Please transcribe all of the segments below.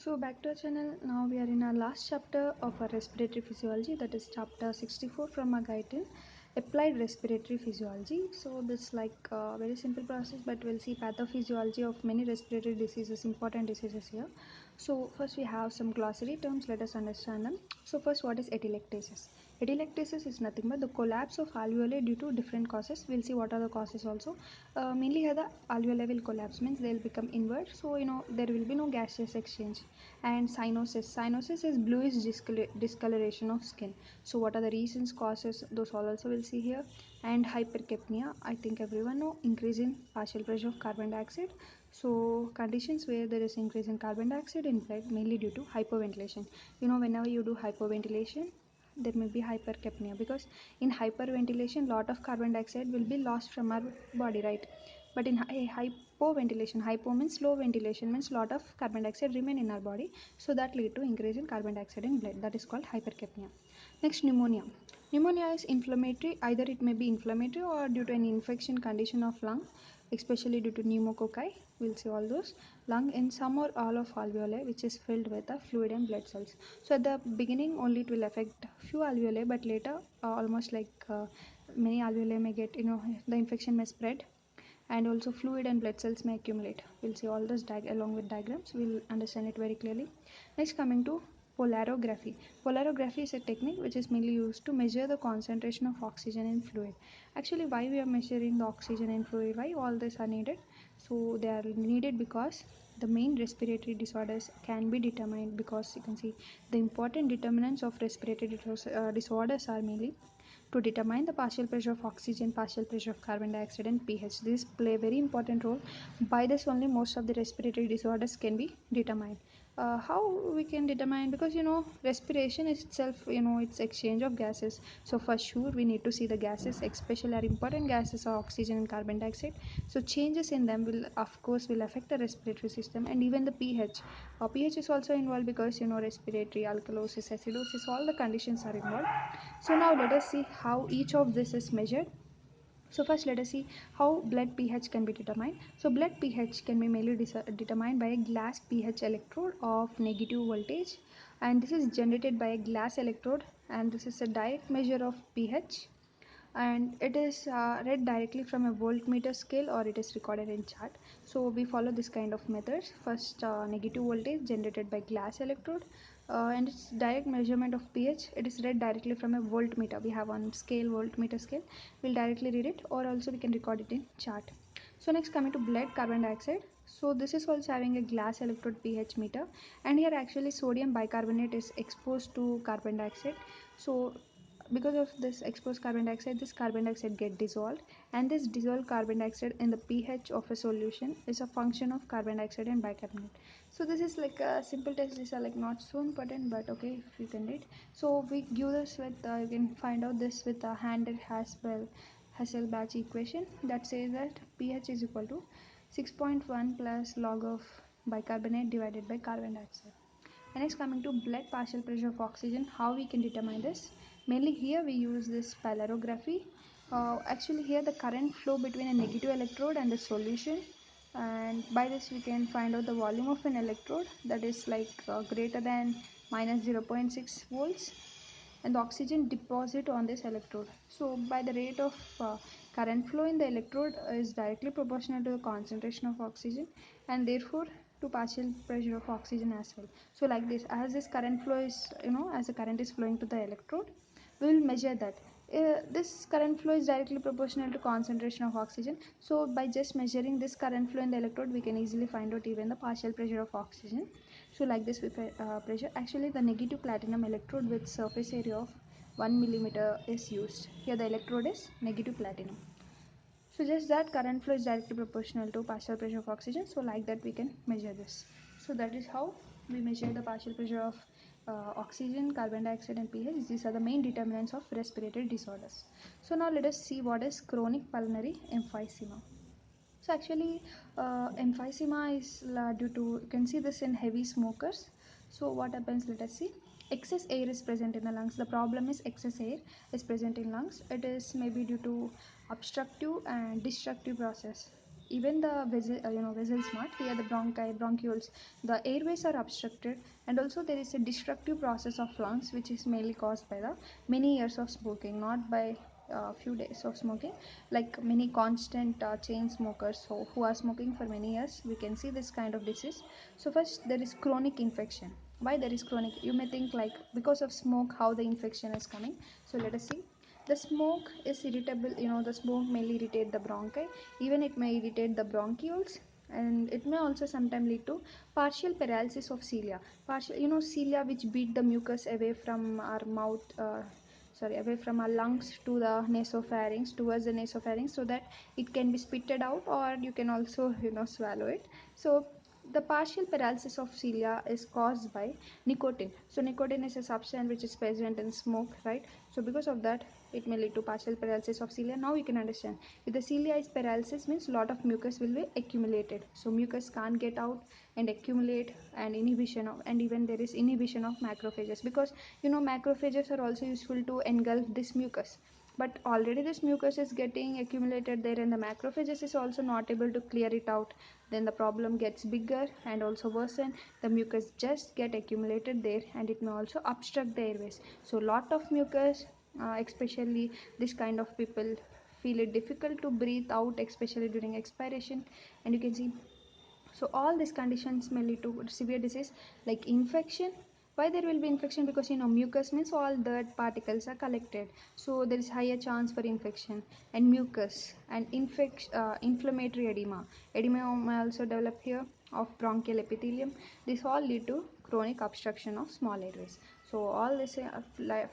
So back to our channel. Now we are in our last chapter of our respiratory physiology, that is chapter 64 from our guide in applied respiratory physiology. So this like a very simple process, but we'll see pathophysiology of many respiratory diseases, important diseases here. So first we have some glossary terms. Let us understand them. So first, what is atelectasis? Atelectasis is nothing but the collapse of alveoli due to different causes. We'll see what are the causes also. Mainly here the alveoli will collapse, means they will become inward. So there will be no gaseous exchange. And cyanosis. Cyanosis is bluish discoloration of skin. So what are the reasons, causes? Those all also we'll see here. And hypercapnia. I think everyone know, increase in partial pressure of carbon dioxide. So conditions where there is increase in carbon dioxide in blood, mainly due to hyperventilation. Whenever you do hyperventilation, there may be hypercapnia, because in hyperventilation lot of carbon dioxide will be lost from our body, right? But in hypoventilation, hypo means low, ventilation means lot of carbon dioxide remain in our body, so that lead to increase in carbon dioxide in blood. That is called hypercapnia. Next, pneumonia. Pneumonia is inflammatory. Either it may be inflammatory or due to an infection condition of lung, especially due to pneumococci. We'll see all those. Lung in some or all of alveoli, which is filled with the fluid and blood cells. So at the beginning only it will affect few alveoli, but later almost many alveoli may get, the infection may spread, and also fluid and blood cells may accumulate. We'll see all this along with diagrams. We'll understand it very clearly. Next, coming to polarography. Polarography is a technique which is mainly used to measure the concentration of oxygen in fluid. Actually, why we are measuring the oxygen in fluid? Why all this are needed? So they are needed because the main respiratory disorders can be determined, because you can see the important determinants of respiratory disorders are mainly to determine the partial pressure of oxygen, partial pressure of carbon dioxide, and pH. These play a very important role. By this only most of the respiratory disorders can be determined. How we can determine? Because respiration is itself, it's exchange of gases. So for sure we need to see the gases, especially our important gases are oxygen and carbon dioxide. So changes in them will of course will affect the respiratory system, and even the pH. pH is also involved, because respiratory alkalosis, acidosis, all the conditions are involved. So now let us see how each of this is measured. So first let us see how blood pH can be determined. So blood pH can be mainly determined by a glass pH electrode of negative voltage, and this is generated by a glass electrode, and this is a direct measure of pH, and it is read directly from a voltmeter scale, or it is recorded in chart. So we follow this kind of methods. First, negative voltage generated by glass electrode, and its direct measurement of pH, it is read directly from a voltmeter. We have one scale, voltmeter scale. We'll directly read it, or also we can record it in chart. So next, coming to blood carbon dioxide. So this is also having a glass electrode pH meter, and here actually sodium bicarbonate is exposed to carbon dioxide. So because of this exposed carbon dioxide, this carbon dioxide get dissolved, and this dissolved carbon dioxide in the pH of a solution is a function of carbon dioxide and bicarbonate. So this is like a simple test. These are like not so important, but okay, if you can read. So we give this with you can find out this with a handed Hasselbalch equation that says that pH is equal to 6.1 plus log of bicarbonate divided by carbon dioxide. And next, coming to blood partial pressure of oxygen, how we can determine this? Mainly here we use this polarography. Actually here the current flow between a negative electrode and the solution, and by this we can find out the volume of an electrode, that is greater than minus 0.6 volts, and the oxygen deposit on this electrode. So by the rate of current flow in the electrode is directly proportional to the concentration of oxygen, and therefore to partial pressure of oxygen as well. So like this, as this current flow is, as the current is flowing to the electrode, we will measure that. This current flow is directly proportional to concentration of oxygen. So by just measuring this current flow in the electrode, we can easily find out even the partial pressure of oxygen. So like this with pressure, actually the negative platinum electrode with surface area of 1 millimeter is used. Here the electrode is negative platinum. So just that current flow is directly proportional to partial pressure of oxygen. So like that we can measure this. So that is how we measure the partial pressure of oxygen, carbon dioxide, and pH. These are the main determinants of respiratory disorders. So now let us see what is chronic pulmonary emphysema. So actually emphysema is due to, you can see this in heavy smokers. So what happens, let us see. Excess air is present in the lungs. The problem is excess air is present in lungs. It is maybe due to obstructive and destructive process. even the vessel smart, here the bronchioles, the airways are obstructed, and also there is a destructive process of lungs which is mainly caused by the many years of smoking, not by few days of smoking. Like many constant chain smokers who are smoking for many years, we can see this kind of disease. So first there is chronic infection. Why there is chronic? You may think like because of smoke how the infection is coming. So let us see. The smoke is irritable, the smoke may irritate the bronchi, even it may irritate the bronchioles, and it may also sometimes lead to partial paralysis of cilia. Partial, cilia which beat the mucus away from our mouth, away from our lungs to the nasopharynx, towards the nasopharynx, so that it can be spitted out, or you can also swallow it. So the partial paralysis of cilia is caused by nicotine. So nicotine is a substance which is present in smoke, right? So because of that, it may lead to partial paralysis of cilia. Now you can understand, if the cilia is paralysis means lot of mucus will be accumulated, so mucus can't get out and accumulate, and inhibition of, and even there is inhibition of macrophages, because macrophages are also useful to engulf this mucus, but already this mucus is getting accumulated there, and the macrophages is also not able to clear it out. Then the problem gets bigger and also worsen. The mucus just get accumulated there, and it may also obstruct the airways. So lot of mucus, especially this kind of people feel it difficult to breathe out, especially during expiration. And you can see, so all these conditions may lead to severe disease like infection. Why there will be infection? Because mucus means all dirt particles are collected, so there is higher chance for infection. And mucus and inflammatory edema may also develop here of bronchial epithelium. This all lead to chronic obstruction of small airways. So all this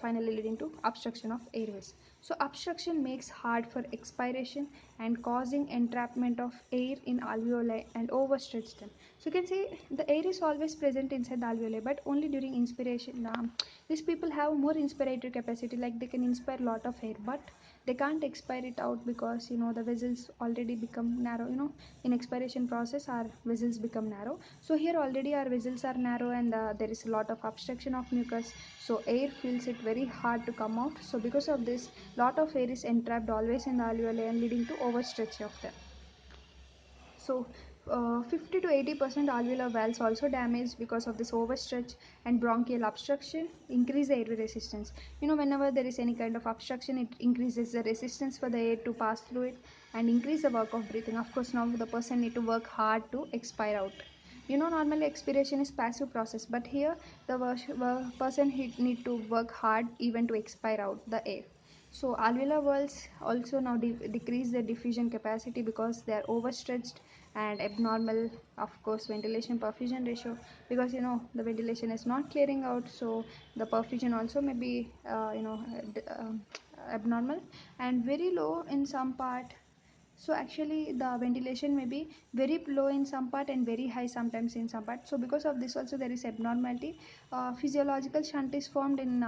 finally leading to obstruction of airways. So obstruction makes hard for expiration and causing entrapment of air in alveoli and overstretch them. So you can see the air is always present inside the alveoli, but only during inspiration. These people have more inspiratory capacity, like they can inspire lot of air, but they can't expire it out because the vessels already become narrow. In expiration process our vessels become narrow. So here already our vessels are narrow, and there is a lot of obstruction of mucus, so air feels it very hard to come out. So because of this, lot of air is entrapped always in the alveoli and leading to overstretch of them. So 50 to 80% alveolar valves also damaged because of this overstretch, and bronchial obstruction increase the airway resistance. Whenever there is any kind of obstruction, it increases the resistance for the air to pass through it and increase the work of breathing. Of course, now the person need to work hard to expire out. Normally expiration is passive process, but here the person need to work hard even to expire out the air. So alveolar valves also now decrease their diffusion capacity because they are overstretched, and abnormal, of course, ventilation perfusion ratio, because the ventilation is not clearing out, so the perfusion also may be abnormal and very low in some part. So actually the ventilation may be very low in some part and very high sometimes in some part. So because of this also there is abnormality. Physiological shunt is formed in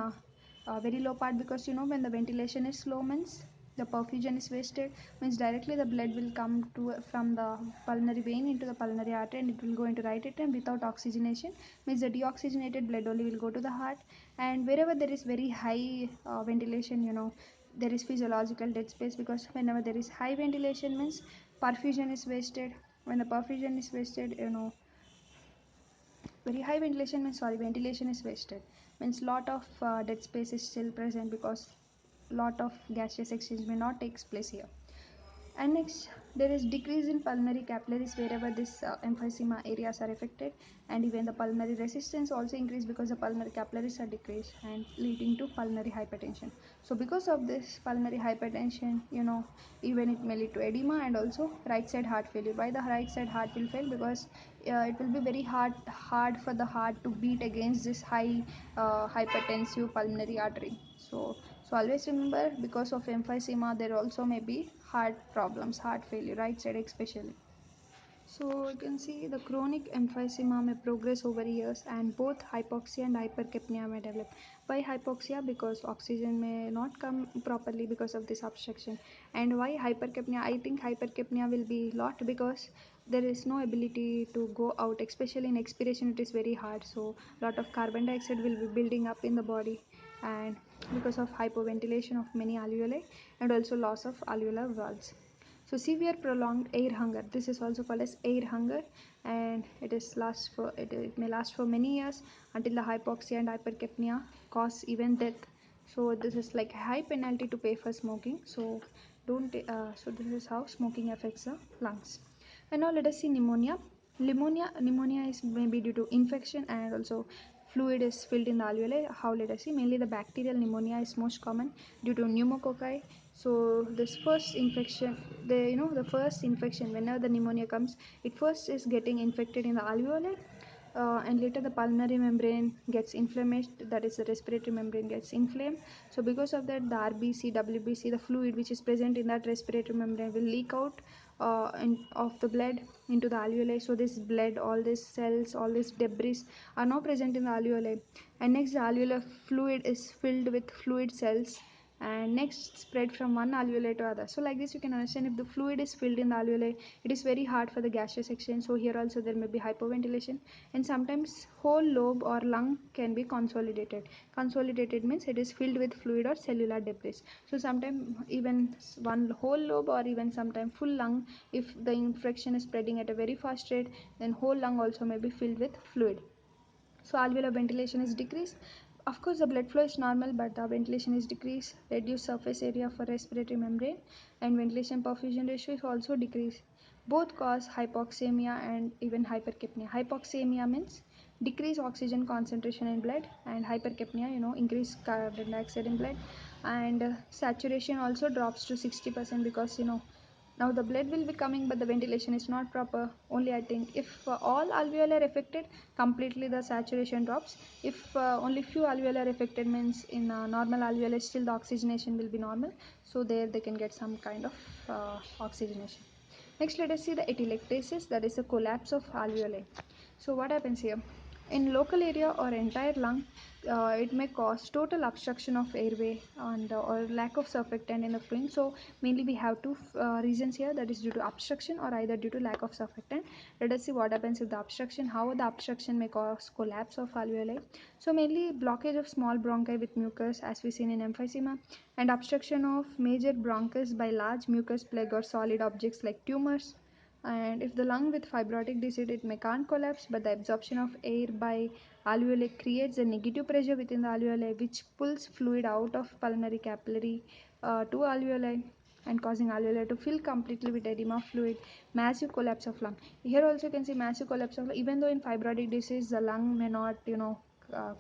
very low part, because when the ventilation is slow means the perfusion is wasted, means directly the blood will come to from the pulmonary vein into the pulmonary artery, and it will go into right atrium without oxygenation, means the deoxygenated blood only will go to the heart. And wherever there is very high ventilation, there is physiological dead space, because whenever there is high ventilation means perfusion is wasted. When the perfusion is wasted, very high ventilation means, sorry, ventilation is wasted, means lot of dead space is still present, because lot of gaseous exchange may not takes place here. And next, there is decrease in pulmonary capillaries wherever this emphysema areas are affected, and even the pulmonary resistance also increase because the pulmonary capillaries are decreased and leading to pulmonary hypertension. So because of this pulmonary hypertension, even it may lead to edema and also right side heart failure. Why the right side heart will fail? Because it will be very hard for the heart to beat against this high hypertensive pulmonary artery. So always remember, because of emphysema, there also may be heart problems, heart failure, right side especially. So you can see the chronic emphysema may progress over years, and both hypoxia and hypercapnia may develop. Why hypoxia? Because oxygen may not come properly because of this obstruction. And why hypercapnia? I think hypercapnia will be lot because there is no ability to go out, especially in expiration it is very hard. So lot of carbon dioxide will be building up in the body, and because of hypoventilation of many alveoli and also loss of alveolar valves. So severe prolonged air hunger, this is also called as air hunger, and it may last for many years until the hypoxia and hypercapnia cause even death. So this is like a high penalty to pay for smoking. So don't so this is how smoking affects the lungs. And now let us see pneumonia. Pneumonia is maybe due to infection, and also fluid is filled in the alveoli. How, let us see. Mainly the bacterial pneumonia is most common due to pneumococci. So this first infection, the first infection, whenever the pneumonia comes, it first is getting infected in the alveoli, and later the pulmonary membrane gets inflamed, that is the respiratory membrane gets inflamed. So because of that, the RBC, WBC, the fluid which is present in that respiratory membrane will leak out of the blood into the alveoli. So this blood, all these cells, all these debris are now present in the alveoli, and next the alveolar fluid is filled with fluid cells, and next spread from one alveoli to other. So like this you can understand, if the fluid is filled in the alveoli, it is very hard for the gaseous exchange. So here also there may be hyperventilation, and sometimes whole lobe or lung can be consolidated. Consolidated means it is filled with fluid or cellular debris. So sometimes even one whole lobe, or even sometimes full lung, if the infection is spreading at a very fast rate, then whole lung also may be filled with fluid. So alveolar ventilation is decreased. Of course, the blood flow is normal, but the ventilation is decreased. Reduced surface area for respiratory membrane, and ventilation perfusion ratio is also decreased. Both cause hypoxemia and even hypercapnia. Hypoxemia means decreased oxygen concentration in blood, and hypercapnia, increased carbon dioxide in blood, and saturation also drops to 60%, because now the blood will be coming, but the ventilation is not proper. Only I think if all alveoli are affected, completely the saturation drops. If only few alveoli are affected, means in normal alveoli still the oxygenation will be normal, so there they can get some kind of oxygenation. Next, let us see the atelectasis, that is the collapse of alveoli. So what happens here? In local area or entire lung, it may cause total obstruction of airway, and or lack of surfactant in the fluid. So mainly we have two reasons here, that is due to obstruction or either due to lack of surfactant. Let us see what happens with the obstruction, how the obstruction may cause collapse of alveoli. So mainly blockage of small bronchi with mucus, as we seen in emphysema, and obstruction of major bronchus by large mucus plug or solid objects like tumors. And if the lung with fibrotic disease, it may can't collapse, but the absorption of air by alveoli creates a negative pressure within the alveoli, which pulls fluid out of pulmonary capillary to alveoli, and causing alveoli to fill completely with edema fluid. Massive collapse of lung. Here also you can see massive collapse of lung. Even though in fibrotic disease the lung may not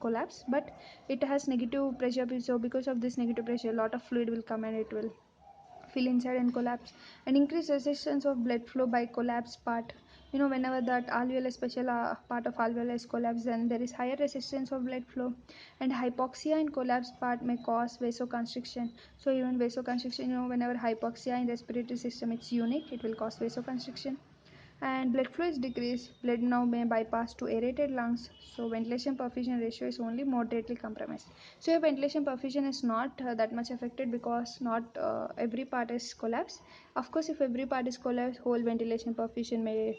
collapse, but it has negative pressure. So because of this negative pressure, a lot of fluid will come and it will fill inside and collapse. And increased resistance of blood flow by collapsed part. Whenever that alveolar special part of alveolar is collapsed, then there is higher resistance of blood flow. And hypoxia in collapsed part may cause vasoconstriction. So even vasoconstriction, whenever hypoxia in respiratory system, it's unique, it will cause vasoconstriction. And blood flow is decreased, blood now may bypass to aerated lungs, so ventilation perfusion ratio is only moderately compromised. So your ventilation perfusion is not that much affected, because not every part is collapsed. Of course, if every part is collapsed, whole ventilation perfusion may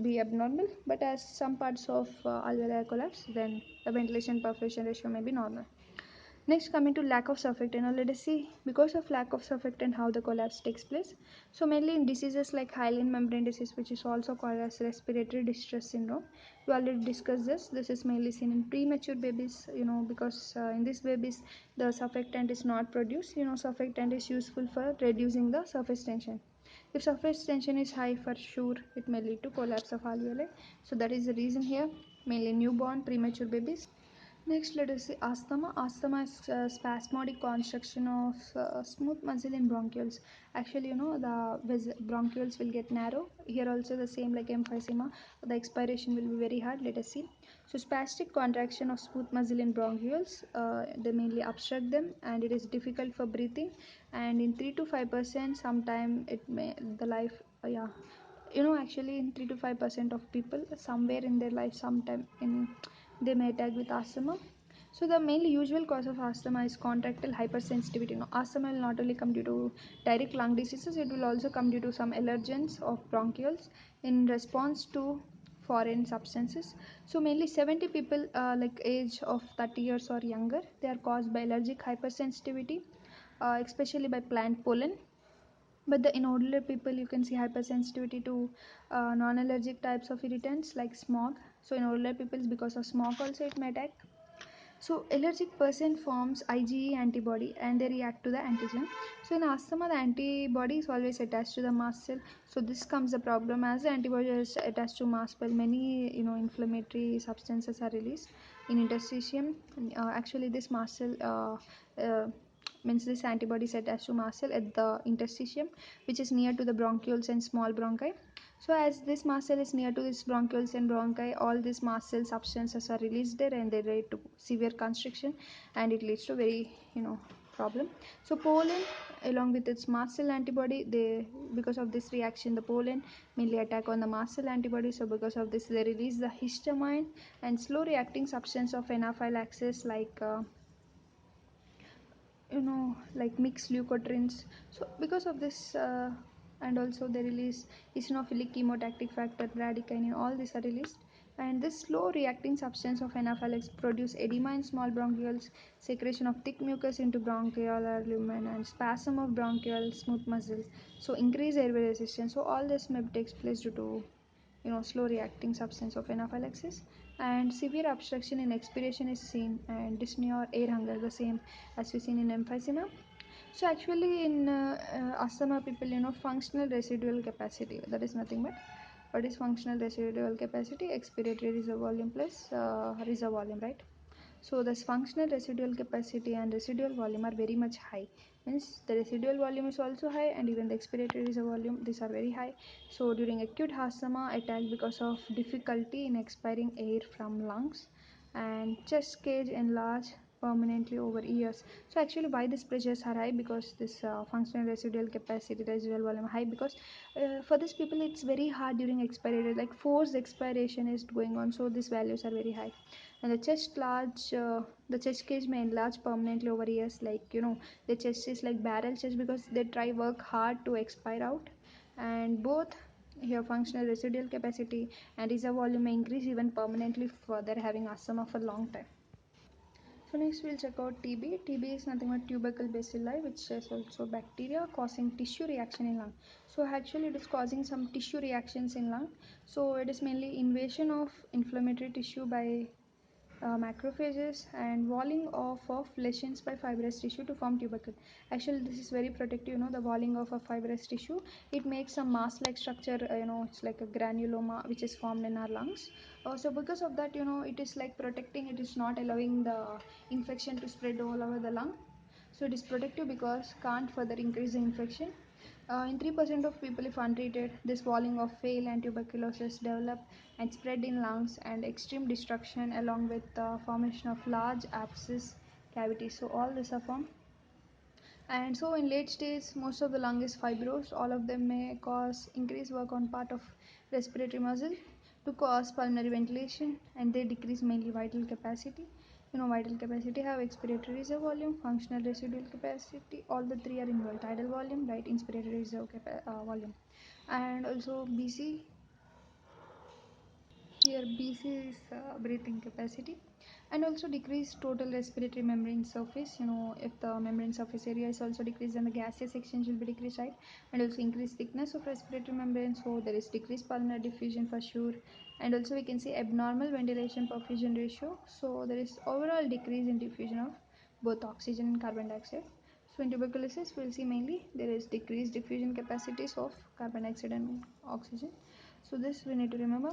be abnormal, but as some parts of alveoli collapse, then the ventilation perfusion ratio may be normal. Next, coming to lack of surfactant. Now let us see, because of lack of surfactant, how the collapse takes place. So mainly in diseases like hyaline membrane disease, which is also called as respiratory distress syndrome. We already discussed this. This is mainly seen in premature babies, because in these babies the surfactant is not produced. Surfactant is useful for reducing the surface tension. If surface tension is high, for sure it may lead to collapse of alveoli. So that is the reason here, mainly newborn premature babies. Next, let us see asthma. Asthma is spasmodic contraction of smooth muscle in bronchioles. Actually, the bronchioles will get narrow. Here also the same like emphysema. The expiration will be very hard. Let us see. So spastic contraction of smooth muscle in bronchioles. They mainly obstruct them, and it is difficult for breathing. And in 3 to 5%, sometime it may the life. Yeah, actually in 3 to 5% of people somewhere in their life, sometime in they may attack with asthma. So the mainly usual cause of asthma is contractile hypersensitivity. Asthma will not only come due to direct lung diseases, it will also come due to some allergens of bronchioles in response to foreign substances. So mainly 70 people like age of 30 years or younger, they are caused by allergic hypersensitivity, especially by plant pollen. But in older people, you can see hypersensitivity to non-allergic types of irritants like smog. So in older people, because of smog also it may attack. So allergic person forms IgE antibody and they react to the antigen. So in asthma, the antibody is always attached to the mast cell. So this comes the problem as the antibody is attached to mast cell. Many inflammatory substances are released in interstitium. Actually, this mast cell means this antibody is attached to mast cell at the interstitium, which is near to the bronchioles and small bronchi. So as this mast cell is near to this bronchioles and bronchi, all these mast cell substances are released there and they lead to severe constriction and it leads to very problem. So pollen along with its mast cell antibody, they because of this reaction the pollen mainly attack on the mast cell antibody. So because of this they release the histamine and slow reacting substance of anaphylaxis like mixed leukotrienes. So because of this and also they release eosinophilic chemotactic factor, bradykinin, all these are released. And this slow reacting substance of anaphylaxis produce edema in small bronchioles, secretion of thick mucus into bronchial lumen, and spasm of bronchial smooth muscles. So increase airway resistance. So all this may takes place due to slow reacting substance of anaphylaxis. And severe obstruction in expiration is seen, and dyspnea or air hunger the same as we seen in emphysema. So actually in asthma people, functional residual capacity, that is nothing but what is functional residual capacity? Expiratory reserve volume plus reserve volume, right? So this functional residual capacity and residual volume are very much high. Means the residual volume is also high and even the expiratory reserve volume, these are very high. So during acute asthma attack, because of difficulty in expiring air from lungs and chest cage enlarge permanently over years. So actually why these pressures are high? Because this functional residual capacity, residual volume high, because for these people it's very hard during expiration, like forced expiration is going on, so these values are very high. And the chest cage may enlarge permanently over years, like the chest is like barrel chest because they try work hard to expire out. And both here functional residual capacity and reserve volume may increase even permanently for they're having asthma for long time. So next we'll check out TB. TB is nothing but tubercle bacilli, which is also bacteria causing tissue reaction in lung. So actually it is causing some tissue reactions in lung. So it is mainly invasion of inflammatory tissue by macrophages and walling off of lesions by fibrous tissue to form tubercle. Actually this is very protective, the walling off of fibrous tissue, it makes some mass like structure, it's like a granuloma which is formed in our lungs. So because of that, it is like protecting, it is not allowing the infection to spread all over the lung. So it is protective because can't further increase the infection. In 3% of people, if untreated, this walling of fail and tuberculosis develop and spread in lungs and extreme destruction along with the formation of large abscess cavities. So all this are formed. And so in late stage, most of the lung is fibrous. All of them may cause increased work on part of respiratory muscle to cause pulmonary ventilation, and they decrease mainly vital capacity. Vital capacity have expiratory reserve volume, functional residual capacity. All the three are involved. Tidal volume, right? Inspiratory reserve volume, and also BC. Here BC is breathing capacity, and also decrease total respiratory membrane surface. If the membrane surface area is also decreased, then the gaseous exchange will be decreased, right? And also increase thickness of respiratory membrane, so there is decreased pulmonary diffusion for sure. And also we can see abnormal ventilation perfusion ratio, so there is overall decrease in diffusion of both oxygen and carbon dioxide. So in tuberculosis, we'll see mainly there is decreased diffusion capacities of carbon dioxide and oxygen. So this we need to remember.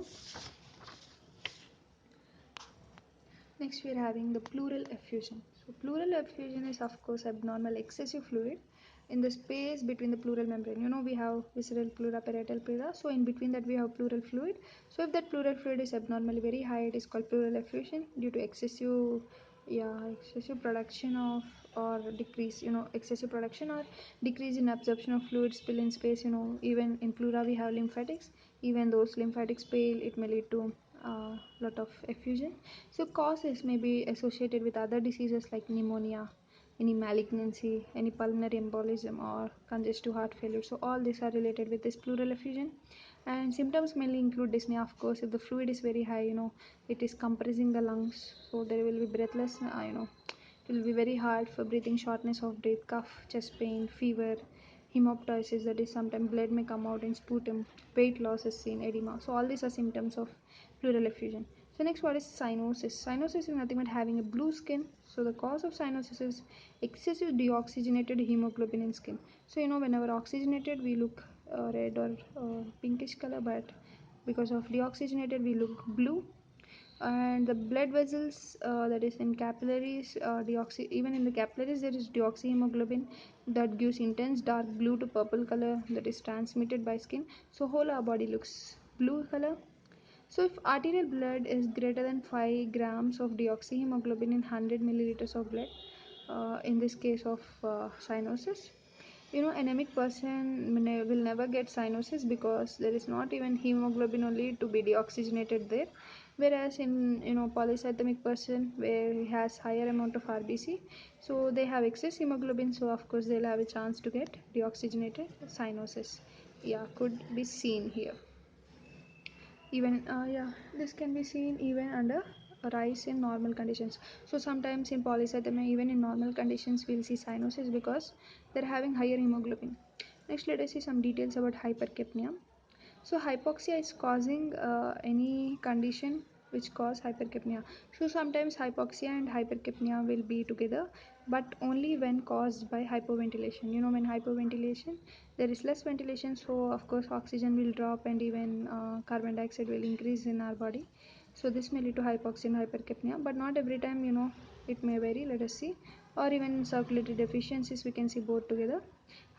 Next we are having the pleural effusion. So pleural effusion is of course abnormal excessive fluid in the space between the pleural membrane. We have visceral pleura, parietal pleura. So in between that we have pleural fluid. So if that pleural fluid is abnormally very high, it is called pleural effusion due to excessive production of or decrease, excessive production or decrease in absorption of fluid spill in space. Even in pleura we have lymphatics. Even those lymphatics fail, it may lead to lot of effusion. So causes may be associated with other diseases like pneumonia, any malignancy, any pulmonary embolism or congestive heart failure. So all these are related with this pleural effusion. And symptoms mainly include dyspnea, of course. If the fluid is very high, it is compressing the lungs, so there will be breathless, it will be very hard for breathing, shortness of breath, cough, chest pain, fever, hemoptysis, that is sometimes blood may come out in sputum, weight loss is seen, edema. So all these are symptoms of pleural effusion. So next, what is cyanosis? Cyanosis is nothing but having a blue skin. So the cause of cyanosis is excessive deoxygenated hemoglobin in skin. So whenever oxygenated we look red or pinkish color, but because of deoxygenated we look blue. And the blood vessels, that is in capillaries, even in the capillaries there is deoxyhemoglobin that gives intense dark blue to purple color that is transmitted by skin. So whole our body looks blue color. So if arterial blood is greater than 5 grams of deoxyhemoglobin in 100 milliliters of blood, in this case of cyanosis, anemic person will never get cyanosis because there is not even hemoglobin only to be deoxygenated there. Whereas in polycythemic person where he has higher amount of RBC, so they have excess hemoglobin, so of course they'll have a chance to get deoxygenated cyanosis. Yeah, could be seen here. Even yeah, this can be seen even under rise in normal conditions. So sometimes in polycythemia, even in normal conditions we'll see cyanosis because they're having higher hemoglobin. Next, let us see some details about hypercapnia. So hypoxia is causing any condition which cause hypercapnia. So sometimes hypoxia and hypercapnia will be together, but only when caused by hypoventilation. When hypoventilation, there is less ventilation, so of course oxygen will drop and even carbon dioxide will increase in our body. So this may lead to hypoxia and hypercapnia, but not every time. It may vary. Let us see. Or even circulatory deficiencies, we can see both together.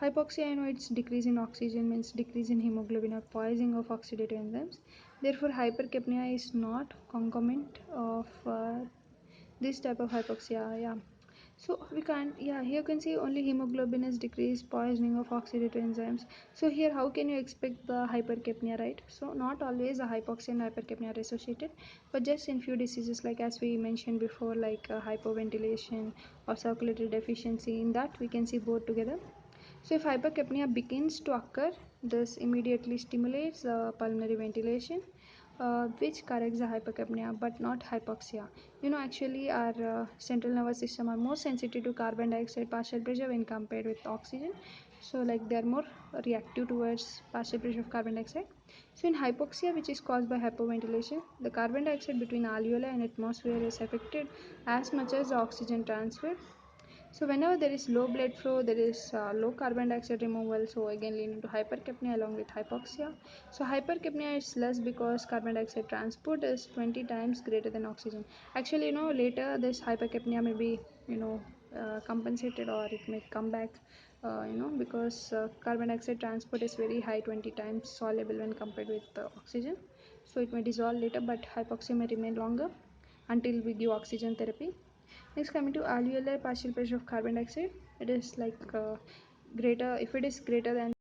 Hypoxia, it's decrease in oxygen, means decrease in hemoglobin or poisoning of oxidative enzymes. Therefore, hypercapnia is not concomitant of this type of hypoxia. Yeah. So we can't. Yeah, here you can see only hemoglobin is decreased, poisoning of oxidative enzymes. So here, how can you expect the hypercapnia, right? So not always the hypoxia and hypercapnia are associated, but just in few diseases, like as we mentioned before, like hypoventilation or circulatory deficiency. In that, we can see both together. So if hypercapnia begins to occur, this immediately stimulates pulmonary ventilation, which corrects the hypercapnia, but not hypoxia. Actually our central nervous system are more sensitive to carbon dioxide partial pressure when compared with oxygen. So like they are more reactive towards partial pressure of carbon dioxide. So in hypoxia, which is caused by hypoventilation, the carbon dioxide between alveoli and atmosphere is affected as much as the oxygen transfer. So whenever there is low blood flow, there is low carbon dioxide removal, so again leading to hypercapnia along with hypoxia. So hypercapnia is less because carbon dioxide transport is 20 times greater than oxygen. Actually, later this hypercapnia may be, compensated, or it may come back, because carbon dioxide transport is very high, 20 times soluble when compared with oxygen. So it may dissolve later, but hypoxia may remain longer until we give oxygen therapy. Next, coming to alveolar partial pressure of carbon dioxide, it is like greater, if it is greater than